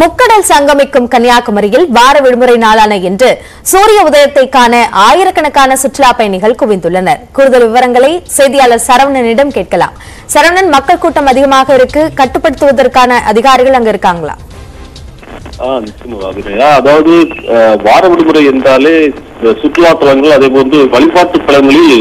முக்கடல் சங்கமிக்கும் கன்னியாகுமரியில் வார விடுமுறை நாளான இன்று சூரிய உதயத்தை காண ஆயிரக்கணக்கான சுற்றுலா பயணிகள் குவிந்துள்ளனர். கூடுதல் விவரங்களை செய்தியாளர் சரவணனிடம் கேட்கலாம். சரவணன், மக்கள் கூட்டம் அதிகமாக இருக்கு, கட்டுப்படுத்துவதற்கான அதிகாரிகள் அங்க இருக்காங்களா? நிச்சயமாக. அதாவது வார விடுமுறை என்றாலே சுற்றுலா தலங்கள் அதே போன்று வழிபாட்டு தலங்களில்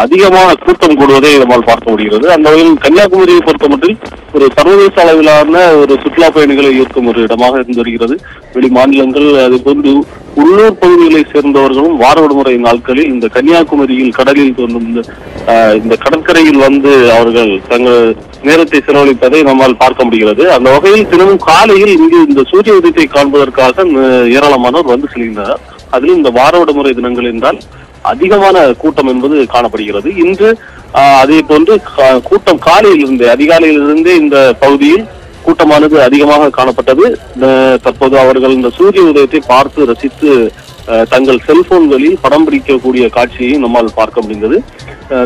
அதிகமான கூட்டம் கூடுவதை நம்மால் பார்க்க முடிகிறது. அந்த வகையில் கன்னியாகுமரியை பொறுத்தமட்டில் ஒரு சர்வதேச அளவிலான ஒரு சுற்றுலா பயணிகளை ஈர்க்கும் ஒரு இடமாக இருந்து வருகிறது. வெளி மாநிலங்கள் அதே போன்று உள்ளூர் பகுதிகளை சேர்ந்தவர்களும் வார விடுமுறை நாட்களில் இந்த கன்னியாகுமரியில் கடலில் தோன்றும் இந்த கடற்கரையில் வந்து அவர்கள் தங்கள் நேரத்தை செலவழிப்பதை நம்மால் பார்க்க முடிகிறது. அந்த வகையில் தினமும் காலையில் இங்கு இந்த சூரிய உதயத்தை காண்பதற்காக ஏராளமானோர் வந்து செல்கின்றனர். அதிலும் இந்த வார விடுமுறை தினங்கள் என்றால் அதிகமான கூட்டம் என்பது காணப்படுகிறது. இன்று அதே போன்று கூட்டம் அதிகாலையிலிருந்தே இந்த பகுதியில் கூட்டமானது அதிகமாக காணப்பட்டது. தற்போது அவர்கள் இந்த சூரிய உதயத்தை பார்த்து ரசித்து தங்கள் செல்போன்களில் படம் பிடிக்கக்கூடிய காட்சியை நம்மால் பார்க்க முடிந்தது.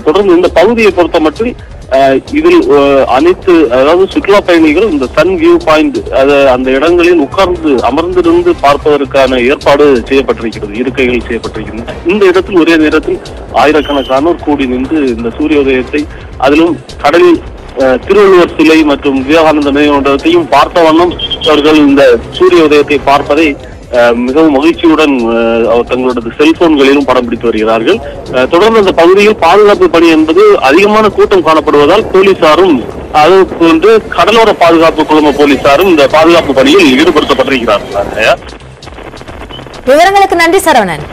தொடர்ந்து இந்த பகுதியை பொறுத்த மட்டும் இதில் அதாவது சுற்றுலா பயணிகள் இந்த சன் வியூ பாயிண்ட் அந்த இடங்களில் அமர்ந்திருந்து பார்ப்பதற்கான ஏற்பாடு செய்யப்பட்டிருக்கிறது. இருக்கைகள் செய்யப்பட்டிருக்கின்றன. இந்த இடத்தில் ஒரே நேரத்தில் ஆயிரக்கணக்கானோர் கூடி நின்று இந்த சூரிய உதயத்தை, அதிலும் கடலில் திருவள்ளுவர் சிலை மற்றும் விவேகானந்த நினைவகத்தையும் பார்த்த வண்ணம் அவர்கள் இந்த சூரிய உதயத்தை பார்ப்பதை மிகவும் மகிழ்ச்சியுடன் தங்களோட செல்போன்களிலும் படம் பிடித்து வருகிறார்கள். தொடர்ந்து அந்த பகுதியில் பாதுகாப்பு பணி என்பது அதிகமான கூட்டம் காணப்படுவதால் போலீசாரும் அது போன்று கடலோர பாதுகாப்பு குழும போலீசாரும் இந்த பாதுகாப்பு பணியில் ஈடுபடுத்தப்பட்டிருக்கிறார்கள். விவரங்களுக்கு நன்றி சரவணன்.